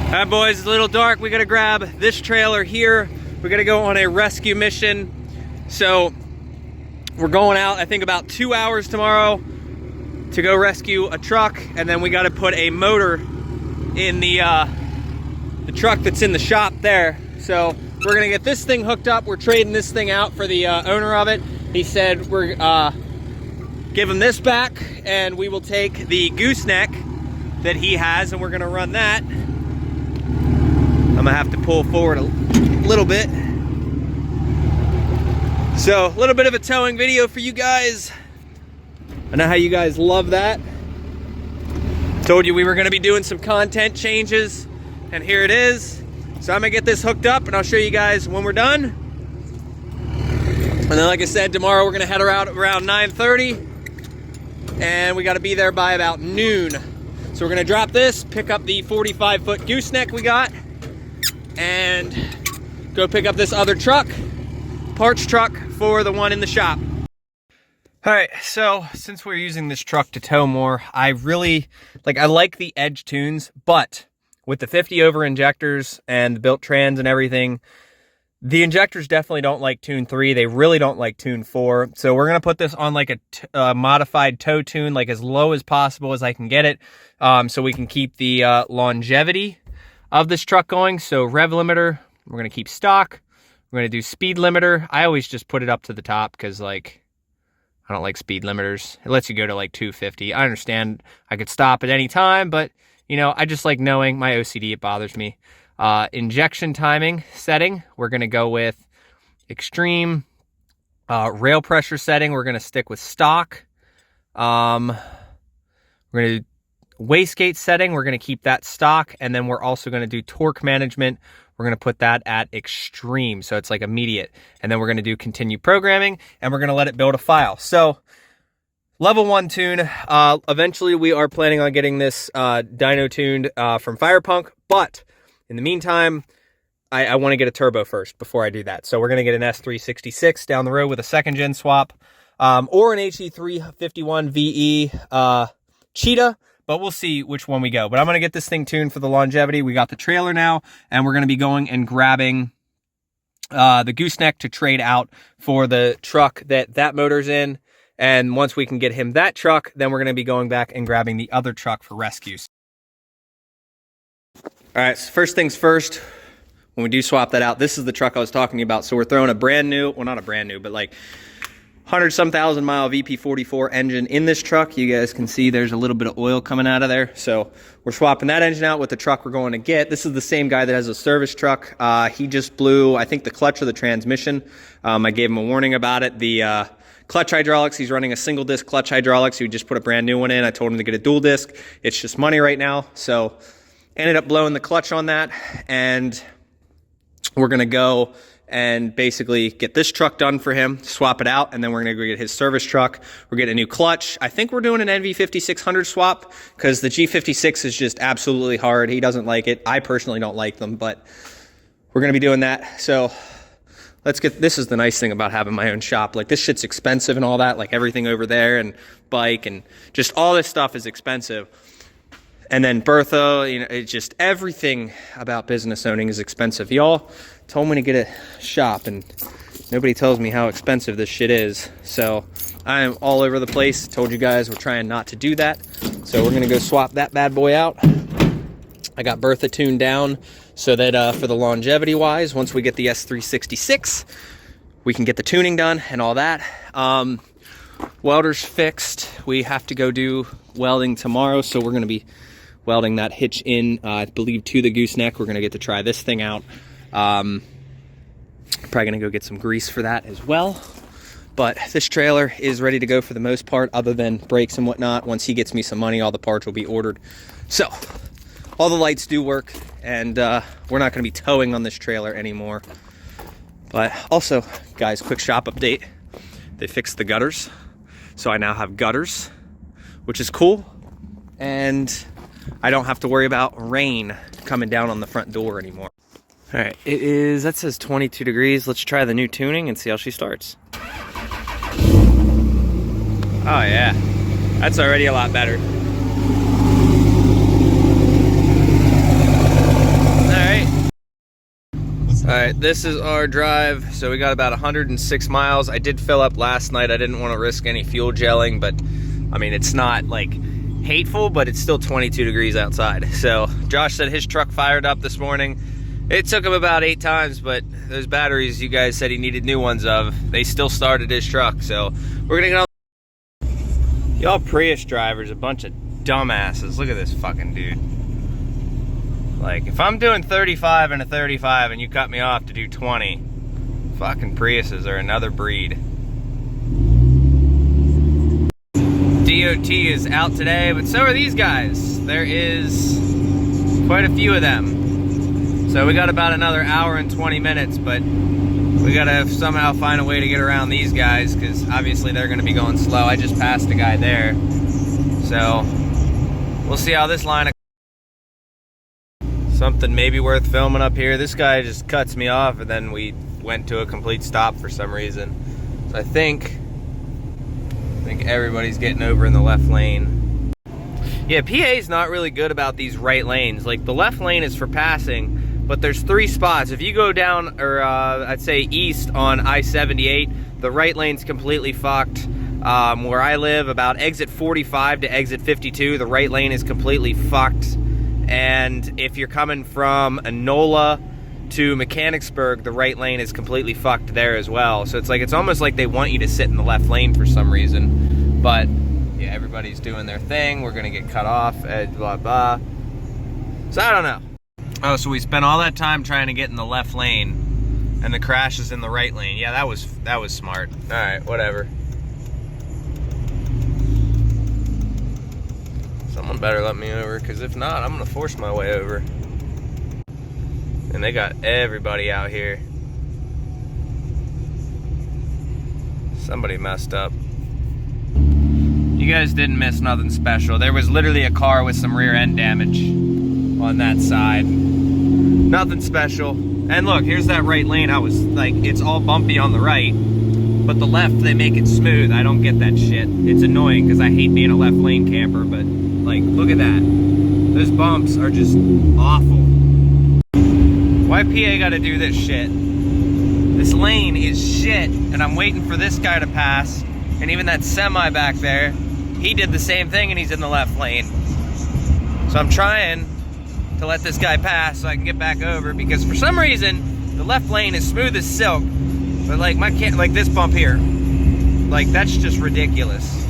All right, boys, it's a little dark. We gotta grab this trailer here. We're gonna go on a rescue mission. So we're going out, I think about 2 hours tomorrow to go rescue a truck, and then we gotta put a motor in the truck that's in the shop there. So we're gonna get this thing hooked up. We're trading this thing out for the owner of it. He said we're give him this back, and we will take the gooseneck that he has, and we're gonna run that. I'm gonna have to pull forward a little bit. So a little bit of a towing video for you guys. I know how you guys love that. Told you we were gonna be doing some content changes, and here it is. So I'm gonna get this hooked up and I'll show you guys when we're done. And then like I said, tomorrow we're gonna head around 9:30, and we gotta be there by about noon. So we're gonna drop this, pick up the 45-foot gooseneck we got, and go pick up this other truck, parts truck for the one in the shop. All right, so since we're using this truck to tow more, I like the edge tunes, but with the 50 over injectors and the built trans and everything, the injectors definitely don't like tune 3. They really don't like tune 4. So we're gonna put this on like a modified tow tune, like as low as possible as I can get it, so we can keep the longevity of this truck going. So rev limiter, we're gonna keep stock. We're gonna do speed limiter. I always just put it up to the top because like I don't like speed limiters. It lets you go to like 250. I understand I could stop at any time, but you know, I just like knowing my OCD, it bothers me. Injection timing setting, we're gonna go with extreme. Rail pressure setting, we're gonna stick with stock. We're gonna do wastegate setting, we're gonna keep that stock, and then we're also gonna do torque management. We're gonna put that at extreme, so it's like immediate. And then we're gonna do continue programming, and we're gonna let it build a file. So level 1 tune. Eventually we are planning on getting this dyno tuned from Firepunk, but in the meantime, I want to get a turbo first before I do that. So we're going to get an S366 down the road with a 2nd gen swap, or an HE351VE Cheetah, but we'll see which one we go. But I'm going to get this thing tuned for the longevity. We got the trailer now, and we're going to be going and grabbing the gooseneck to trade out for the truck that motor's in. And once we can get him that truck, then we're going to be going back and grabbing the other truck for rescues. All right, so first things first, when we do swap that out, this is the truck I was talking about. So we're throwing a brand new, well, not a brand new, but like 100-some thousand mile VP44 engine in this truck. You guys can see there's a little bit of oil coming out of there. So we're swapping that engine out with the truck we're going to get. This is the same guy that has a service truck. He just blew, I think, the clutch of the transmission. I gave him a warning about it. The clutch hydraulics, he's running a single disc clutch hydraulics. He just put a brand new one in. I told him to get a dual disc. It's just money right now. So ended up blowing the clutch on that, and we're gonna go and basically get this truck done for him, swap it out, and then we're gonna go get his service truck. We're getting a new clutch. I think we're doing an NV5600 swap because the G56 is just absolutely hard. He doesn't like it. I personally don't like them, but we're gonna be doing that. So let's get, this is the nice thing about having my own shop. Like, this shit's expensive and all that, like everything over there and bike and just all this stuff is expensive. And then Bertha, you know, it's just everything about business owning is expensive. Y'all told me to get a shop, and nobody tells me how expensive this shit is. So I am all over the place. Told you guys we're trying not to do that. So we're gonna go swap that bad boy out. I got Bertha tuned down so that for the longevity wise, once we get the S366, we can get the tuning done and all that. Welder's fixed. We have to go do welding tomorrow, so we're gonna be welding that hitch in, I believe, to the gooseneck. We're gonna get to try this thing out. Probably gonna go get some grease for that as well. But this trailer is ready to go for the most part, other than brakes and whatnot. Once he gets me some money, all the parts will be ordered. So all the lights do work, and we're not gonna be towing on this trailer anymore. But also, guys, quick shop update. They fixed the gutters. So I now have gutters, which is cool. And I don't have to worry about rain coming down on the front door anymore. All right, it is, that says 22 degrees. Let's try the new tuning and see how she starts. Oh yeah, that's already a lot better. All right, this is our drive. So we got about 106 miles. I did fill up last night. I didn't want to risk any fuel gelling, but I mean, it's not like hateful, but it's still 22 degrees outside. So Josh said his truck fired up this morning. It took him about 8 times, but those batteries you guys said he needed new ones of, they still started his truck. So we're gonna get on. Y'all Prius drivers, a bunch of dumbasses. Look at this fucking dude. Like, if I'm doing 35 and a 35 and you cut me off to do 20, fucking Priuses are another breed. DOT is out today, but so are these guys. There is quite a few of them. So we got about another hour and 20 minutes, but we gotta somehow find a way to get around these guys, because obviously they're gonna be going slow. I just passed a guy there. So we'll see how this line of something maybe worth filming up here. This guy just cuts me off and then we went to a complete stop for some reason. So I think everybody's getting over in the left lane. Yeah, PA's not really good about these right lanes. Like, the left lane is for passing, but there's 3 spots. If you go down, or I'd say east on I-78, the right lane's completely fucked. Where I live, about exit 45 to exit 52, the right lane is completely fucked. And if you're coming from Enola to Mechanicsburg, the right lane is completely fucked there as well. So it's like, it's almost like they want you to sit in the left lane for some reason. But yeah, everybody's doing their thing. We're gonna get cut off, blah, blah. So I don't know. Oh, so we spent all that time trying to get in the left lane and the crash is in the right lane. Yeah, that was smart. All right, whatever. Someone better let me over, because if not, I'm gonna force my way over. And they got everybody out here. Somebody messed up. You guys didn't miss nothing special. There was literally a car with some rear end damage on that side. Nothing special. And look, here's that right lane. I was like, it's all bumpy on the right, but the left, they make it smooth. I don't get that shit. It's annoying because I hate being a left lane camper, but like, look at that. Those bumps are just awful. Why PA gotta do this shit? This lane is shit, and I'm waiting for this guy to pass, and even that semi back there, he did the same thing and he's in the left lane. So I'm trying to let this guy pass so I can get back over, because for some reason, the left lane is smooth as silk, but like like this bump here, like that's just ridiculous.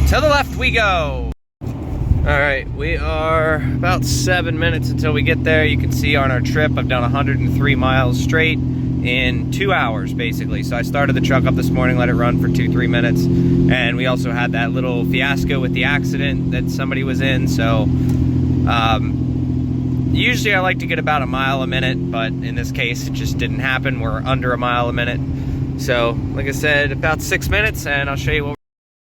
To the left we go. All right, we are about 7 minutes until we get there. You can see on our trip, I've done 103 miles straight in 2 hours, basically. So I started the truck up this morning, let it run for 2-3 minutes. And we also had that little fiasco with the accident that somebody was in. So usually I like to get about a mile a minute, but in this case, it just didn't happen. We're under a mile a minute. So like I said, about 6 minutes, and I'll show you what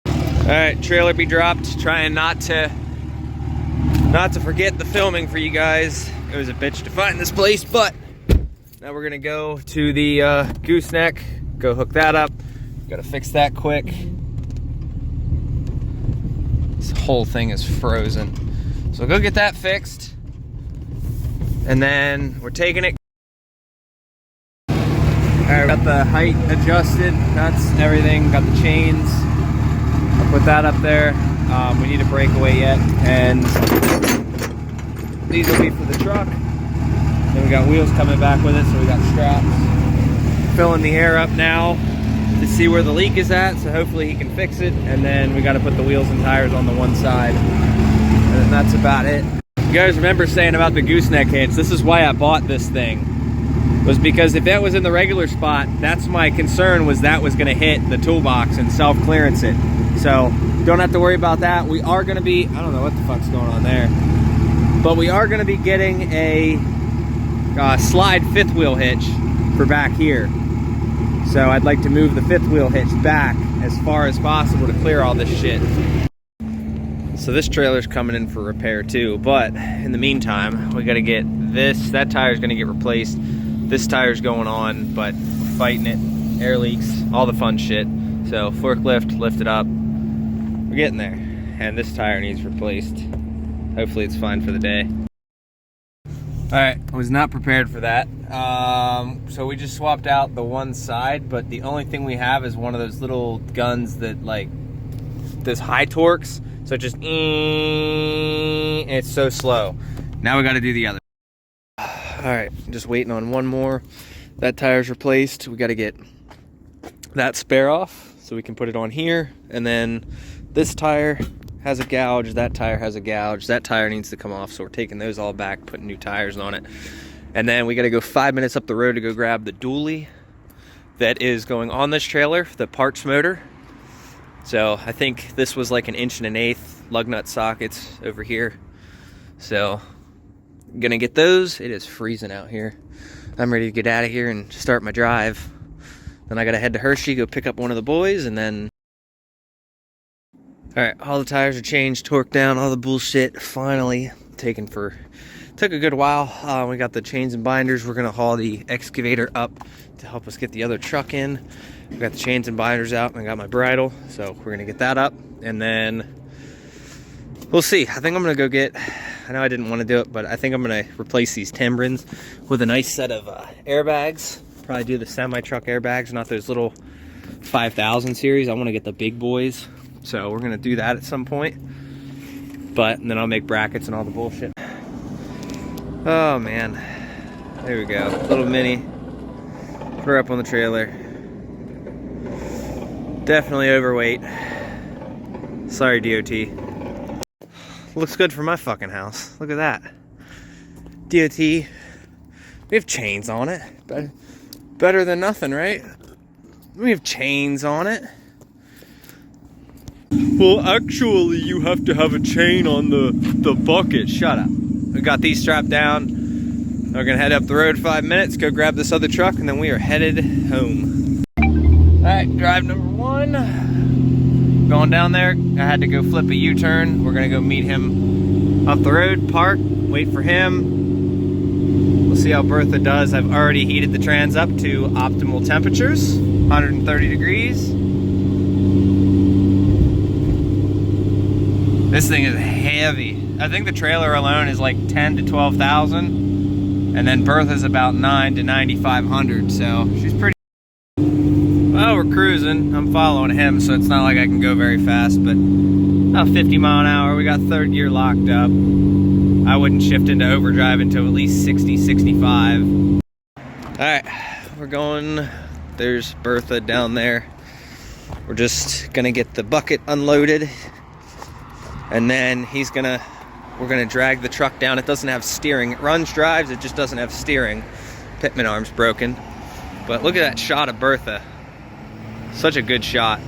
All right, trailer be dropped. Trying not to forget the filming for you guys. It was a bitch to find this place, but now we're gonna go to the gooseneck, go hook that up. Gotta fix that quick. This whole thing is frozen. So go get that fixed. And then we're taking it. All right, got the height adjusted, nuts, everything, got the chains. I'll put that up there. We need a breakaway yet, and these will be for the truck. Then we got wheels coming back with it, so we got straps. Filling the air up now to see where the leak is at, so hopefully he can fix it. And then we got to put the wheels and tires on the one side, and then that's about it. You guys remember saying about the gooseneck hitch? This is why I bought this thing, was because if that was in the regular spot, that's my concern, was that was going to hit the toolbox and self-clearance it. So don't have to worry about that. We are going to be, I don't know what the fuck's going on there, but we are going to be getting a slide fifth wheel hitch for back here. So I'd like to move the fifth wheel hitch back as far as possible to clear all this shit. So this trailer's coming in for repair too, but in the meantime, we got to get this, that tire's going to get replaced. This tire's going on, but we're fighting it, air leaks, all the fun shit. So forklift, lift it up. We're getting there, and this tire needs replaced. Hopefully it's fine for the day. Alright, I was not prepared for that. So we just swapped out the one side, but the only thing we have is one of those little guns that like does high torques. So it just and it's so slow. Now we gotta do the other. Alright, just waiting on one more. That tire's replaced. We gotta get that spare off so we can put it on here. And then this tire has a gouge, that tire has a gouge, that tire needs to come off, so we're taking those all back, putting new tires on it. And then we got to go 5 minutes up the road to go grab the dually that is going on this trailer, the parts motor. So I think this was like 1 1/8" lug nut sockets over here. So I'm gonna get those. It is freezing out here. I'm ready to get out of here and start my drive. Then I gotta head to Hershey, go pick up one of the boys, and then all right, all the tires are changed, torqued down, all the bullshit finally took a good while. We got the chains and binders. We're gonna haul the excavator up to help us get the other truck in. We got the chains and binders out, and I got my bridle, so we're gonna get that up, and then we'll see. I think I'm gonna go get, I know I didn't want to do it, but I think I'm gonna replace these Timbrins with a nice set of airbags. Probably do the semi-truck airbags, not those little 5000 series. I want to get the big boys. So we're gonna do that at some point, and then I'll make brackets and all the bullshit. Oh man, there we go, little mini, put her up on the trailer. Definitely overweight, sorry DOT. Looks good for my fucking house, look at that. DOT, we have chains on it, better than nothing, right? We have chains on it. Well, actually, you have to have a chain on the bucket. Shut up. We got these strapped down. We're gonna head up the road 5 minutes, go grab this other truck, and then we are headed home. All right, drive number 1. Going down there, I had to go flip a U-turn. We're gonna go meet him up the road, park, wait for him. We'll see how Bertha does. I've already heated the trans up to optimal temperatures, 130 degrees. This thing is heavy. I think the trailer alone is like 10 to 12,000, and then Bertha's about 9 to 9,500. So she's pretty. Well, we're cruising. I'm following him, so it's not like I can go very fast, but about 50 mile an hour. We got third gear locked up. I wouldn't shift into overdrive until at least 60, 65. All right, we're going. There's Bertha down there. We're just gonna get the bucket unloaded. And then we're gonna drag the truck down. It doesn't have steering. It runs, drives, it just doesn't have steering. Pitman arm's broken. But look at that shot of Bertha. Such a good shot.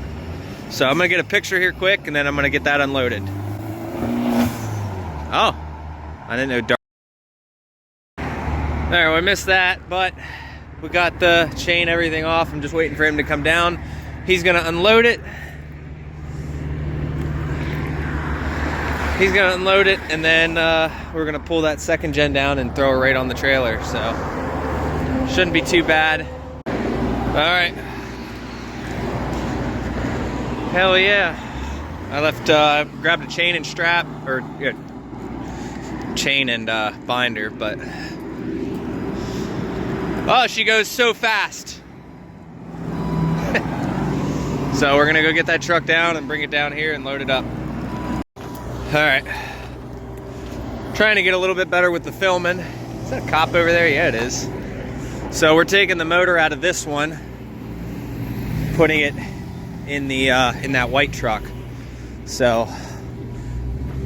So I'm gonna get a picture here quick, and then I'm gonna get that unloaded. Oh, I didn't know. There, we missed that, but we got the chain, everything off. I'm just waiting for him to come down. He's gonna unload it. He's gonna unload it, and then we're gonna pull that second gen down and throw it right on the trailer, so shouldn't be too bad. All right. Hell yeah. I left, grabbed a chain and strap, or chain and binder, but oh, she goes so fast. So we're gonna go get that truck down and bring it down here and load it up. All right, trying to get a little bit better with the filming. Is that a cop over there? Yeah, it is. So we're taking the motor out of this one, putting it in the in that white truck. So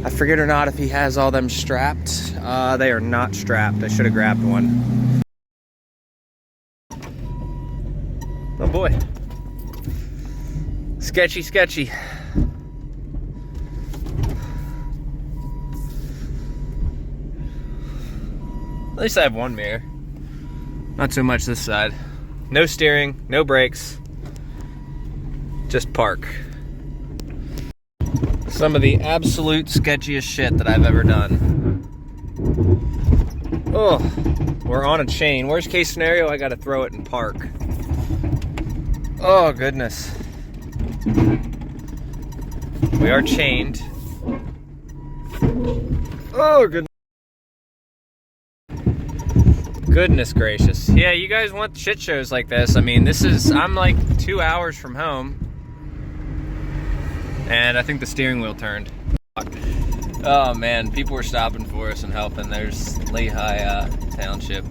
I forget or not if he has all them strapped. They are not strapped. I should have grabbed one. Oh boy, sketchy, sketchy. At least I have one mirror. Not so much this side. No steering, no brakes. Just park. Some of the absolute sketchiest shit that I've ever done. Oh, we're on a chain. Worst case scenario, I gotta throw it and park. Oh, goodness. We are chained. Oh, goodness. Goodness gracious. Yeah, you guys want shit shows like this. I mean, I'm like 2 hours from home. And I think the steering wheel turned. Oh man, people were stopping for us and helping. There's Lehigh Township.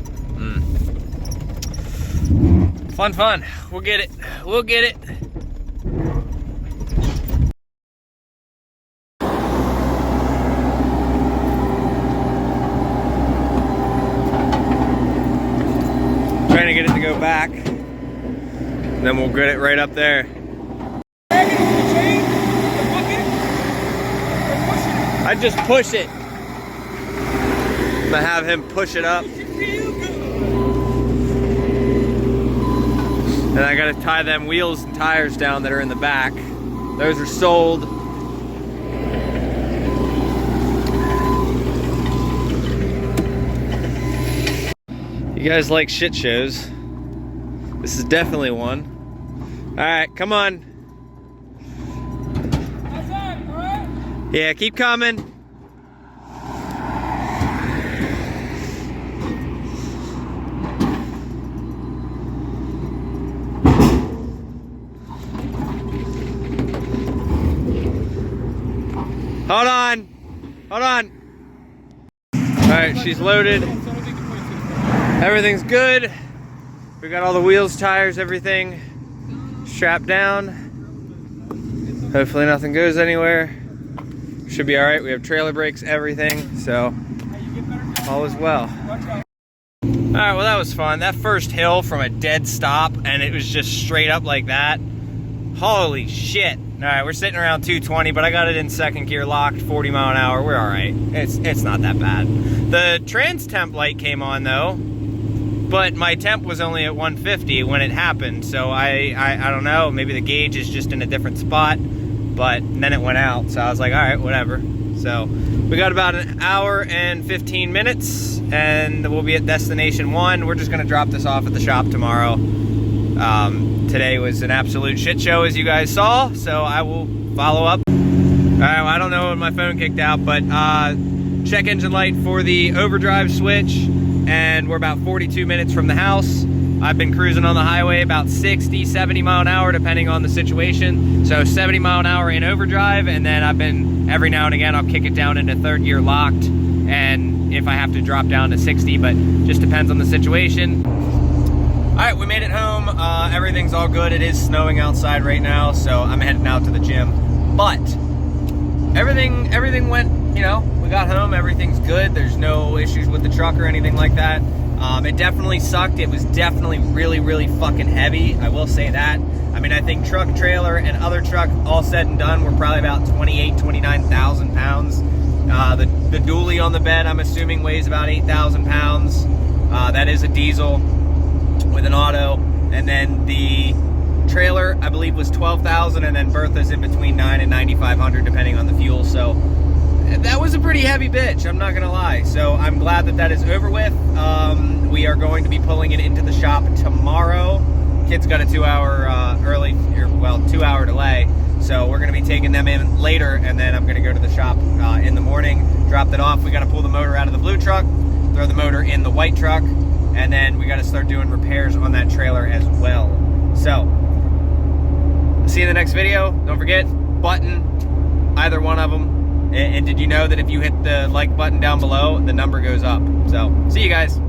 Fun. We'll get it. Trying to get it to go back. And then we'll get it right up there. I just push it. I'm gonna have him push it up. And I gotta tie them wheels and tires down that are in the back. Those are sold. You guys like shit shows? This is definitely one. All right, come on. Yeah, keep coming. Hold on. All right, she's loaded. Everything's good. We got all the wheels, tires, everything strapped down. Hopefully nothing goes anywhere. Should be all right. We have trailer brakes, everything, so all is well. All right, well, that was fun. That first hill from a dead stop, and it was just straight up like that. Holy shit. All right, we're sitting around 220, but I got it in second gear locked, 40 mile an hour. We're all right. It's not that bad. The trans temp light came on though, but my temp was only at 150 when it happened. So I don't know, maybe the gauge is just in a different spot. But then it went out, so I was like, all right, whatever. So we got about an hour and 15 minutes, and we'll be at destination 1. We're just gonna drop this off at the shop tomorrow. Today was an absolute shit show, as you guys saw, so I will follow up. All right, well, I don't know when my phone kicked out, but check engine light for the overdrive switch, and we're about 42 minutes from the house. I've been cruising on the highway about 60, 70 mile an hour, depending on the situation. So 70 mile an hour in overdrive, and then I've been, every now and again, I'll kick it down into third gear locked, and if I have to drop down to 60, but just depends on the situation. All right, we made it home. Everything's all good. It is snowing outside right now, so I'm heading out to the gym. But everything went, you know, we got home, everything's good. There's no issues with the truck or anything like that. It definitely sucked. It was definitely really fucking heavy. I will say that. I mean, I think truck, trailer, and other truck, all said and done, we're probably about 29,000 pounds. The dually on the bed, I'm assuming, weighs about 8,000 pounds. That is a diesel with an auto. And then the trailer, I believe, was 12,000, and then Bertha's in between 9 and 9,500, depending on the fuel. So that was a pretty heavy bitch, I'm not gonna lie. So I'm glad that is over with. We are going to be pulling it into the shop tomorrow. Kids got a 2 hour 2 hour delay. So we're gonna be taking them in later, and then I'm gonna go to the shop in the morning, drop that off. We gotta pull the motor out of the blue truck, throw the motor in the white truck, and then we gotta start doing repairs on that trailer as well. So, see you in the next video. Don't forget, button, either one of them. And did you know that if you hit the like button down below, the number goes up? So, see you guys.